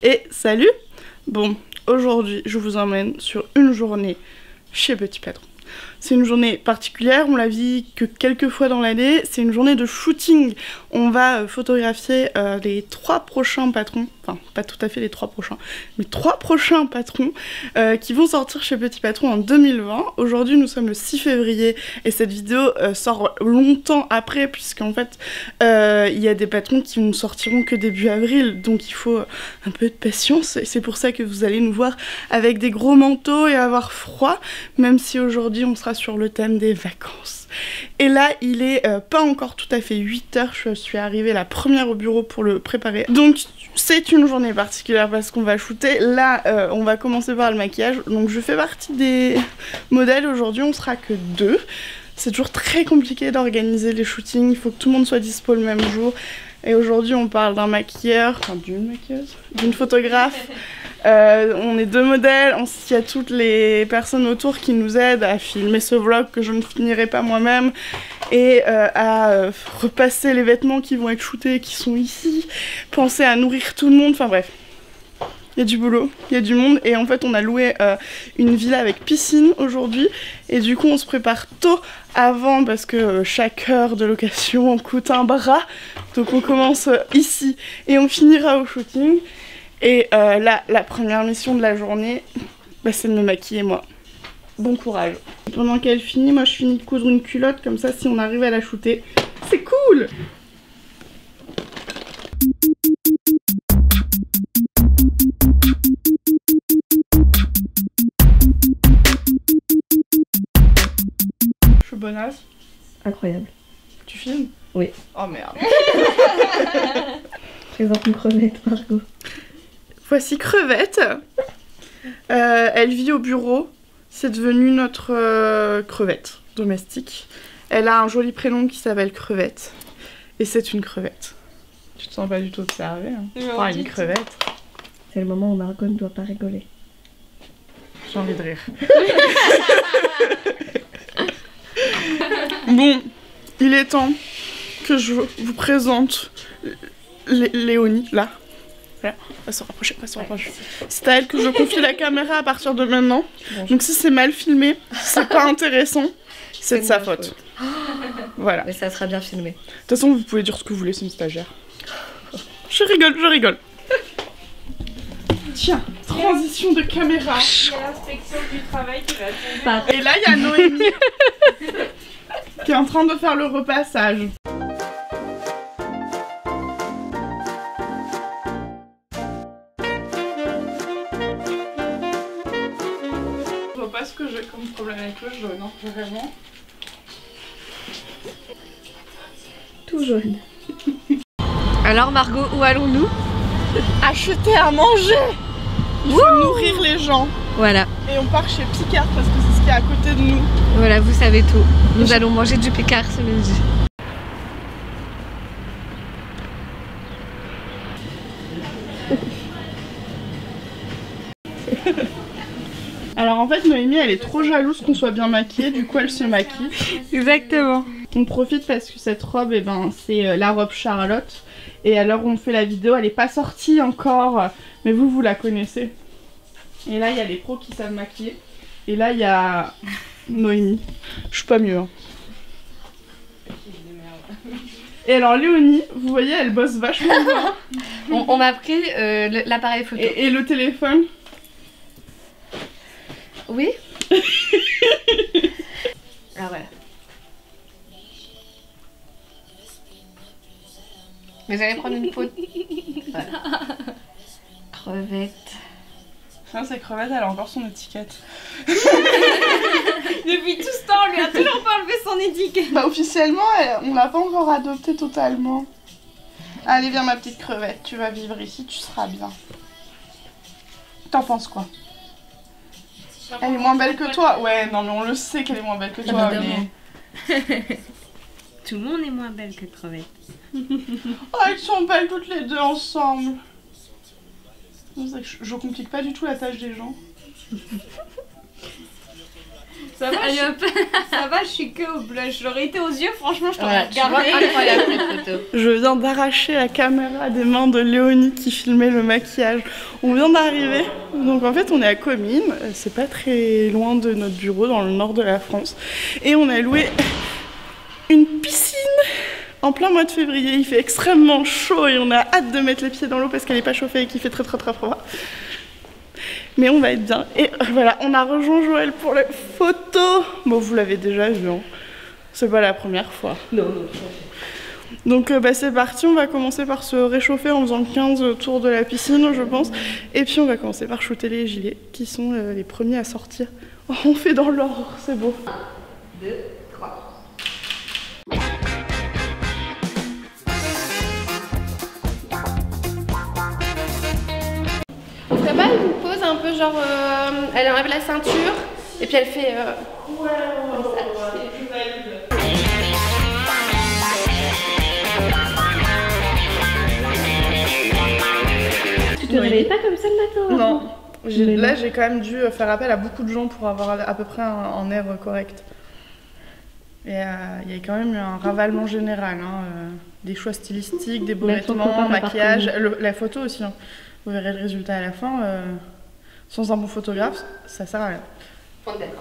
Et salut! Bon, aujourd'hui je vous emmène sur une journée chez Petit Patron. C'est une journée particulière, on la vit que quelques fois dans l'année, c'est une journée de shooting. On va photographier les 3 prochains patrons, enfin pas tout à fait les 3 prochains, mais 3 prochains patrons qui vont sortir chez Petit Patron en 2020. Aujourd'hui nous sommes le 6 février et cette vidéo sort longtemps après puisqu'en fait il y a des patrons qui ne sortiront que début avril, donc il faut un peu de patience et c'est pour ça que vous allez nous voir avec des gros manteaux et avoir froid, même si aujourd'hui on sera sur le thème des vacances. Et là il est pas encore tout à fait 8h, je suis arrivée la première au bureau pour le préparer. Donc c'est une journée particulière parce qu'on va shooter. Là on va commencer par le maquillage, donc je fais partie des modèles. Aujourd'hui on sera que 2. C'est toujours très compliqué d'organiser les shootings, il faut que tout le monde soit dispo le même jour. Et aujourd'hui on parle d'un maquilleur, enfin d'une maquilleuse, d'une photographe. On est 2 modèles, il y a toutes les personnes autour qui nous aident à filmer ce vlog que je ne finirai pas moi-même et à repasser les vêtements qui vont être shootés, qui sont ici, penser à nourrir tout le monde, enfin bref. Il y a du boulot, il y a du monde et en fait on a loué une villa avec piscine aujourd'hui et du coup on se prépare tôt avant parce que chaque heure de location coûte un bras, donc on commence ici et on finira au shooting. Et là, la première mission de la journée, bah, c'est de me maquiller moi. Bon courage. Pendant qu'elle finit, moi je finis de coudre une culotte, comme ça si on arrive à la shooter, c'est cool! Je suis bonasse. Incroyable. Tu filmes? Oui. Oh merde. Présente une crevette, Margot. Voici Crevette. Elle vit au bureau. C'est devenu notre crevette domestique. Elle a un joli prénom qui s'appelle Crevette. Et c'est une crevette. Tu te sens pas du tout observée, hein? Enfin, une crevette. C'est le moment où Margot ne doit pas rigoler. J'ai envie de rire. Bon, il est temps que je vous présente Léonie, là. Voilà, on va se rapprocher, on va se rapprocher. C'est à elle que je confie la caméra à partir de maintenant. Bonjour. Donc si c'est mal filmé, si c'est pas intéressant, c'est de sa faute. Voilà. Mais ça sera bien filmé. De toute façon, vous pouvez dire ce que vous voulez, c'est une stagiaire. Je rigole, je rigole. Tiens, transition de caméra. Il y a l'inspection du travail qui va tomber. Et là, il y a Noémie qui est en train de faire le repassage. Je vois pas ce que j'ai comme problème avec le jaune, hein, vraiment. Tout jaune. Alors Margot, où allons-nous? Acheter à manger. Il faut nourrir les gens. Voilà. Et on part chez Picard parce que c'est ce qui est à côté de nous. Voilà, vous savez tout. Nous allons manger du Picard ce midi. Alors en fait Noémie elle est trop jalouse qu'on soit bien maquillée, du coup elle se maquille. Exactement. On profite parce que cette robe, eh ben, c'est la robe Charlotte. Et à l'heure où on fait la vidéo, elle n'est pas sortie encore, mais vous la connaissez. Et là il y a les pros qui savent maquiller. Et là il y a Noémie. Je suis pas mieux. Hein. Et alors Léonie, vous voyez, elle bosse vachement bien. On m'a pris l'appareil photo. Et le téléphone. Oui. Ah voilà. Mais j'allais prendre une photo. Voilà. Crevette. Cette crevette, elle a encore son étiquette. Depuis tout ce temps, on lui a toujours pas enlevé son étiquette. Bah officiellement, on l'a pas encore adoptée totalement. Allez viens ma petite crevette, tu vas vivre ici, tu seras bien. T'en penses quoi? Elle est moins belle que toi? Ouais, non mais on le sait qu'elle est moins belle que toi, mais... Tout le monde est moins belle que Crevette. Oh, elles sont belles toutes les deux ensemble. Je complique pas du tout la tâche des gens. Ça va, Allez hop. ça va, je suis que au blush. J'aurais été aux yeux, franchement, je Voilà, t'aurais tu vois, regardé. incroyable cette photo. Je viens d'arracher la caméra des mains de Léonie qui filmait le maquillage. On vient d'arriver, donc en fait on est à Comines, c'est pas très loin de notre bureau dans le nord de la France. Et on a loué une piscine en plein mois de février. Il fait extrêmement chaud et on a hâte de mettre les pieds dans l'eau parce qu'elle n'est pas chauffée et qu'il fait très froid. Mais on va être bien. Et voilà, on a rejoint Joël pour les photos. Bon, vous l'avez déjà vu, hein. C'est pas la première fois. Non. Donc c'est parti, on va commencer par se réchauffer en faisant 15 tours de la piscine, je pense. Et puis on va commencer par shooter les gilets, qui sont les premiers à sortir. Oh, on fait dans l'ordre, c'est beau. 1, 2, 3. On ferait pas une pause un peu genre, elle enlève la ceinture et puis elle fait comme ça. Tu te réveilles pas comme ça le matin? Non, là j'ai quand même dû faire appel à beaucoup de gens pour avoir à peu près un air correct. Et il y a quand même eu un ravalement général, hein, des choix stylistiques, des beaux vêtements, maquillage, la photo aussi. Hein. Vous verrez le résultat à la fin. Sans un bon photographe, ça sert à rien.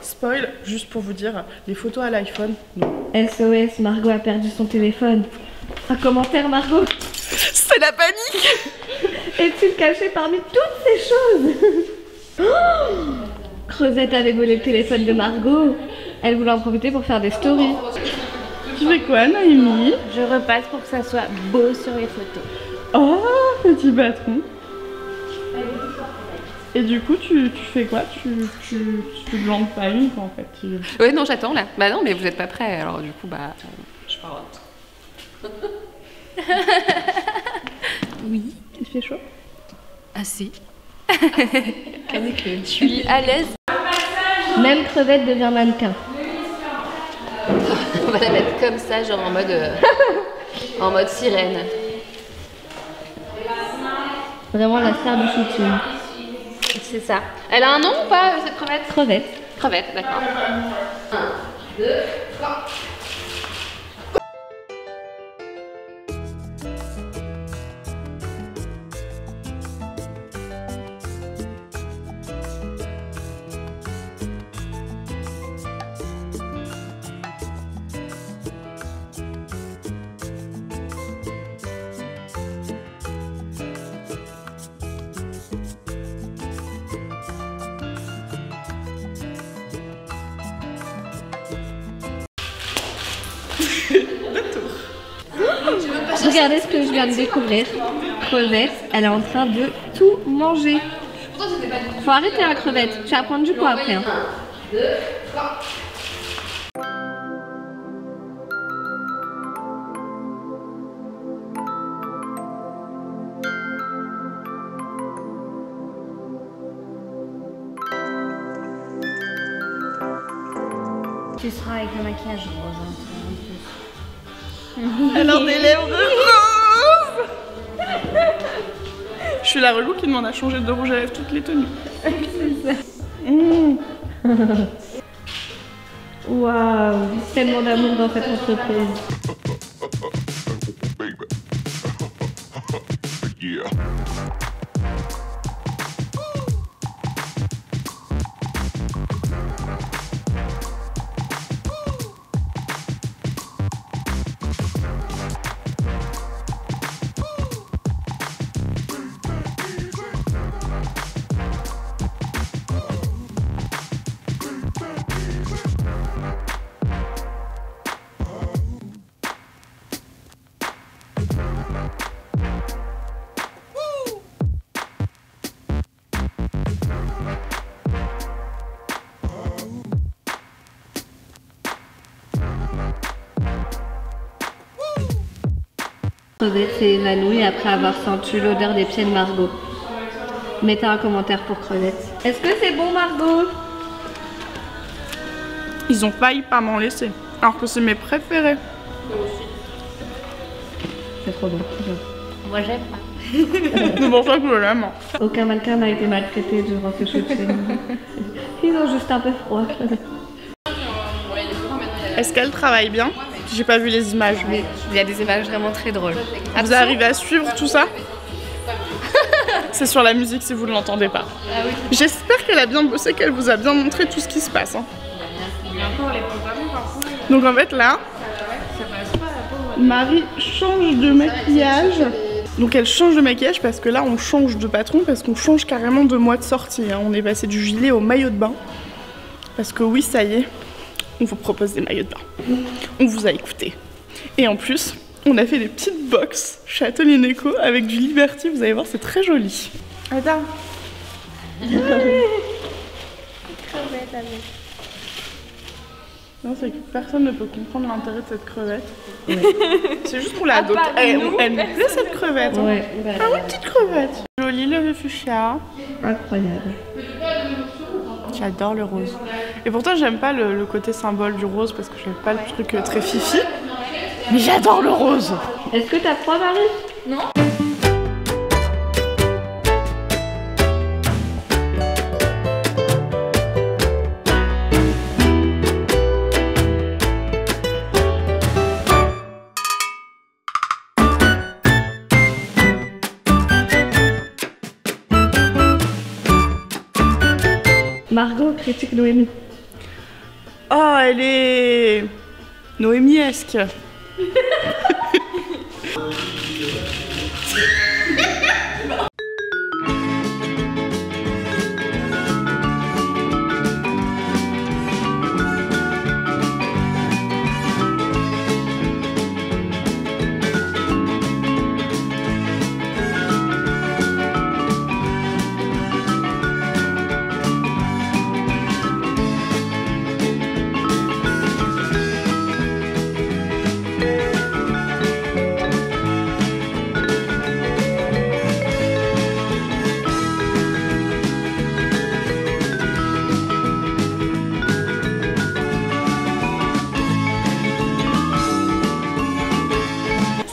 Spoil, juste pour vous dire, les photos à l'iPhone, non. SOS, Margot a perdu son téléphone. Un commentaire, Margot. C'est la panique. Est-il caché parmi toutes ces choses? Oh, Creusette avait volé le téléphone de Margot. Elle voulait en profiter pour faire des stories. Tu fais quoi, Naïmi? Je repasse pour que ça soit beau sur les photos. Oh, petit patron. Et du coup, tu fais quoi? Tu glandes pas une, quoi, en fait. Ouais, non, j'attends là. Bah non, mais vous êtes pas prêts, alors du coup, bah, je parle. Oui. Il fait chaud? Assez. Canicule. Je suis à l'aise. Même Crevette devient mannequin. On va la mettre comme ça, genre en mode sirène. Vraiment la star du shooting. C'est ça. Elle a un nom ou pas, cette crevette? Crevette. Crevette, d'accord. 1, 2, 3. Regardez ce que je viens de découvrir. Crevette, elle est en train de tout manger. Faut arrêter la crevette. Tu vas prendre du poids après. Hein. 1, 2, 3. Tu seras avec le maquillage rose. Alors des lèvres roses. Je suis la relou qui demande à changer de rouge à lèvres toutes les tenues. Waouh, tellement d'amour dans cette entreprise. Yeah. Crevette s'est évanouie après avoir senti l'odeur des pieds de Margot. Mettez un commentaire pour Crevette. Est-ce que c'est bon, Margot? Ils ont failli pas m'en laisser, alors que c'est mes préférés. C'est trop bon. Moi j'aime pas. C'est pour ça que je l'aime. Aucun mannequin n'a été maltraité durant ce shooting. Ils ont juste un peu froid. Est-ce qu'elle travaille bien? J'ai pas vu les images. Mais il y a des images vraiment très drôles. Vous arrivez à suivre tout ça? C'est sur la musique si vous ne l'entendez pas. Ah oui. J'espère qu'elle a bien bossé, qu'elle vous a bien montré tout ce qui se passe. Hein. Donc en fait là, Marie change de maquillage. Donc elle change de maquillage parce que là on change de patron, parce qu'on change carrément de mois de sortie. Hein. On est passé du gilet au maillot de bain. Parce que oui, ça y est, on vous propose des maillots de bain. On vous a écouté. Et en plus, on a fait des petites box chez Atelier Neko avec du Liberty. Vous allez voir, c'est très joli. Attends. Non, c'est que personne ne peut comprendre l'intérêt de cette crevette. Ouais. C'est juste qu'on l'a adoptée. Elle nous plaît cette crevette. Hein. Ouais. Ah oui, petite crevette. Joli le fuchsia. Incroyable. J'adore le rose. Et pourtant, j'aime pas le côté symbole du rose parce que j'aime pas le truc très fifi. Mais j'adore le rose. Est-ce que t'as froid, Marie? Non. Margot critique Noémie. Oh, elle est Noémiesque.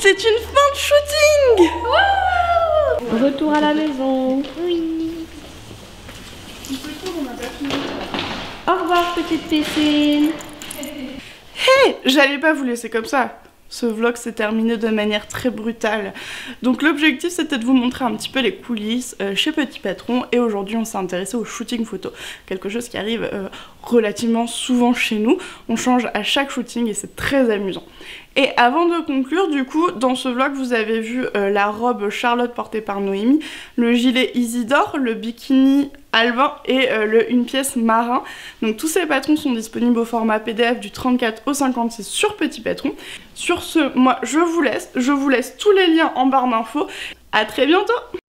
C'est une fin de shooting. Wouh! Retour à la maison. Oui. Au revoir, petite piscine. Hey, j'allais pas vous laisser comme ça. Ce vlog s'est terminé de manière très brutale. Donc l'objectif c'était de vous montrer un petit peu les coulisses chez Petit Patron. Et aujourd'hui on s'est intéressé au shooting photo. Quelque chose qui arrive relativement souvent chez nous. On change à chaque shooting et c'est très amusant. Et avant de conclure, du coup, dans ce vlog, vous avez vu la robe Charlotte portée par Noémie, le gilet Isidore, le bikini Albin et une pièce marin. Donc tous ces patrons sont disponibles au format PDF du 34 au 56 sur Petit Patron. Sur ce, moi je vous laisse tous les liens en barre d'infos. À très bientôt!